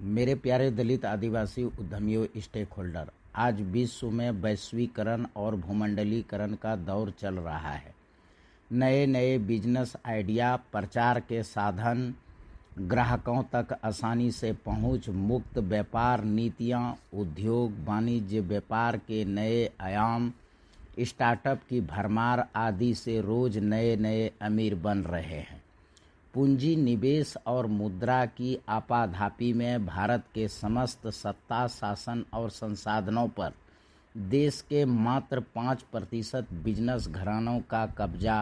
मेरे प्यारे दलित आदिवासी उद्यमियों स्टेक होल्डर, आज विश्व में वैश्वीकरण और भूमंडलीकरण का दौर चल रहा है। नए नए बिजनेस आइडिया, प्रचार के साधन, ग्राहकों तक आसानी से पहुंच, मुक्त व्यापार नीतियां, उद्योग वाणिज्य व्यापार के नए आयाम, स्टार्टअप की भरमार आदि से रोज नए नए अमीर बन रहे हैं। पूंजी निवेश और मुद्रा की आपाधापी में भारत के समस्त सत्ता, शासन और संसाधनों पर देश के मात्र 5% बिजनेस घरानों का कब्जा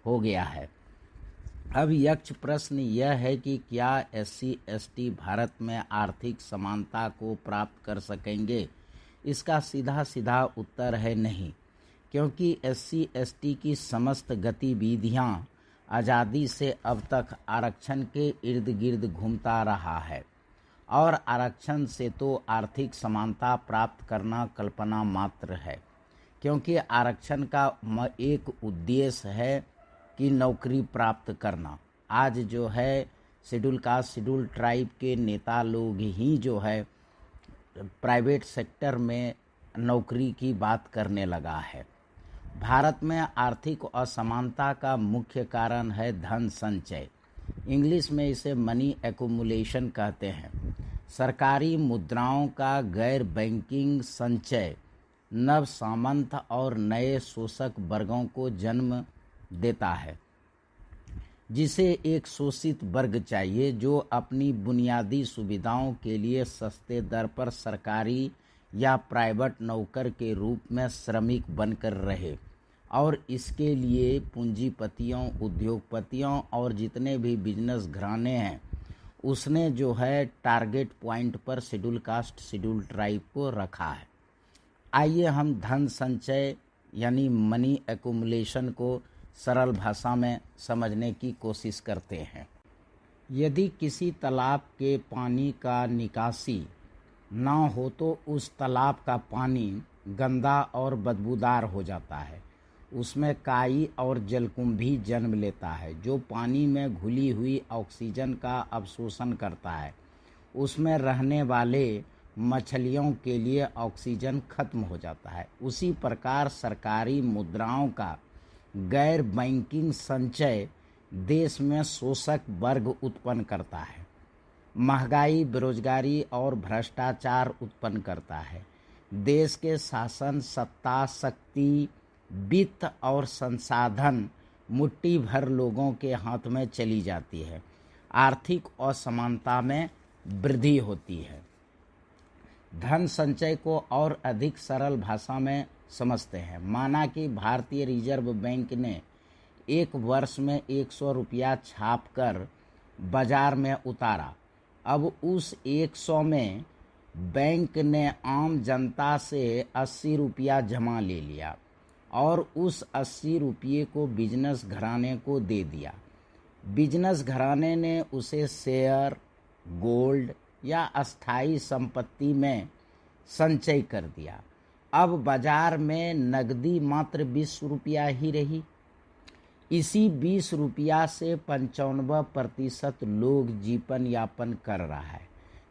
हो गया है। अब यक्ष प्रश्न यह है कि क्या SC/ST भारत में आर्थिक समानता को प्राप्त कर सकेंगे? इसका सीधा सीधा उत्तर है नहीं, क्योंकि SC/ST की समस्त गतिविधियां आज़ादी से अब तक आरक्षण के इर्द गिर्द घूमता रहा है, और आरक्षण से तो आर्थिक समानता प्राप्त करना कल्पना मात्र है, क्योंकि आरक्षण का एक उद्देश्य है कि नौकरी प्राप्त करना। आज जो है शेड्यूल कास्ट, शेड्यूल ट्राइब के नेता लोग ही जो है प्राइवेट सेक्टर में नौकरी की बात करने लगा है। भारत में आर्थिक असमानता का मुख्य कारण है धन संचय। इंग्लिश में इसे मनी एक्यूमुलेशन कहते हैं। सरकारी मुद्राओं का गैर बैंकिंग संचय नव सामंत और नए शोषक वर्गों को जन्म देता है, जिसे एक शोषित वर्ग चाहिए जो अपनी बुनियादी सुविधाओं के लिए सस्ते दर पर सरकारी या प्राइवेट नौकर के रूप में श्रमिक बनकर रहे, और इसके लिए पूंजीपतियों, उद्योगपतियों और जितने भी बिजनेस घराने हैं उसने जो है टारगेट पॉइंट पर शेड्यूल कास्ट, शेड्यूल ट्राइब को रखा है। आइए हम धन संचय यानी मनी एक्यूमुलेशन को सरल भाषा में समझने की कोशिश करते हैं। यदि किसी तालाब के पानी का निकासी ना हो तो उस तालाब का पानी गंदा और बदबूदार हो जाता है। उसमें काई और जलकुंभी जन्म लेता है, जो पानी में घुली हुई ऑक्सीजन का अवशोषण करता है। उसमें रहने वाले मछलियों के लिए ऑक्सीजन खत्म हो जाता है। उसी प्रकार सरकारी मुद्राओं का गैर बैंकिंग संचय देश में शोषक वर्ग उत्पन्न करता है, महंगाई, बेरोजगारी और भ्रष्टाचार उत्पन्न करता है। देश के शासन, सत्ता, शक्ति, वित्त और संसाधन मुट्ठी भर लोगों के हाथ में चली जाती है। आर्थिक असमानता में वृद्धि होती है। धन संचय को और अधिक सरल भाषा में समझते हैं। माना कि भारतीय रिजर्व बैंक ने एक वर्ष में 100 रुपया छाप कर बाजार में उतारा। अब उस 100 में बैंक ने आम जनता से 80 रुपया जमा ले लिया और उस 80 रुपये को बिजनेस घराने को दे दिया। बिजनेस घराने ने उसे शेयर, गोल्ड या अस्थाई संपत्ति में संचय कर दिया। अब बाजार में नकदी मात्र 20 रुपया ही रही। इसी 20 रुपया से 95% लोग जीवन यापन कर रहा है,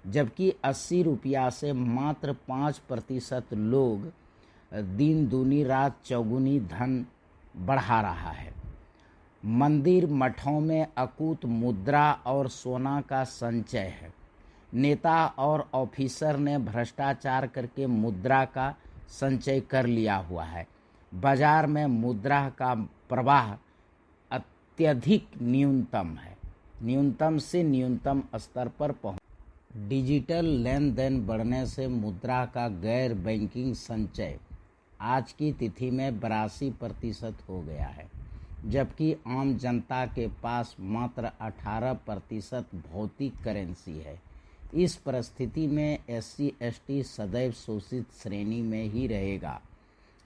जबकि 80 रुपया से मात्र 5% लोग दिन दूनी रात चौगुनी धन बढ़ा रहा है। मंदिर मठों में अकूत मुद्रा और सोना का संचय है। नेता और ऑफिसर ने भ्रष्टाचार करके मुद्रा का संचय कर लिया हुआ है। बाजार में मुद्रा का प्रवाह अत्यधिक न्यूनतम है, न्यूनतम से न्यूनतम स्तर पर पहुंच। डिजिटल लेन देन बढ़ने से मुद्रा का गैर बैंकिंग संचय आज की तिथि में 82% हो गया है, जबकि आम जनता के पास मात्र 18% भौतिक करेंसी है। इस परिस्थिति में SC/ST सदैव शोषित श्रेणी में ही रहेगा,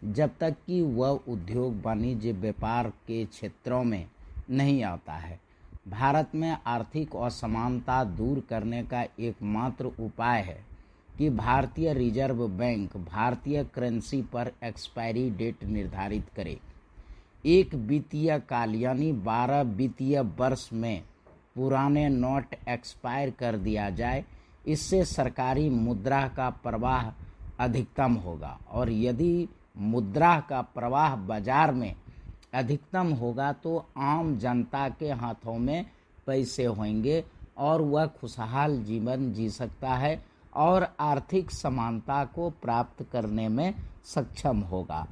जब तक कि वह उद्योग, वाणिज्य, व्यापार के क्षेत्रों में नहीं आता है। भारत में आर्थिक असमानता दूर करने का एकमात्र उपाय है कि भारतीय रिजर्व बैंक भारतीय करेंसी पर एक्सपायरी डेट निर्धारित करे। एक वित्तीय काल यानी 12 वित्तीय वर्ष में पुराने नोट एक्सपायर कर दिया जाए। इससे सरकारी मुद्रा का प्रवाह अधिकतम होगा, और यदि मुद्रा का प्रवाह बाजार में अधिकतम होगा तो आम जनता के हाथों में पैसे होंगे और वह खुशहाल जीवन जी सकता है और आर्थिक समानता को प्राप्त करने में सक्षम होगा।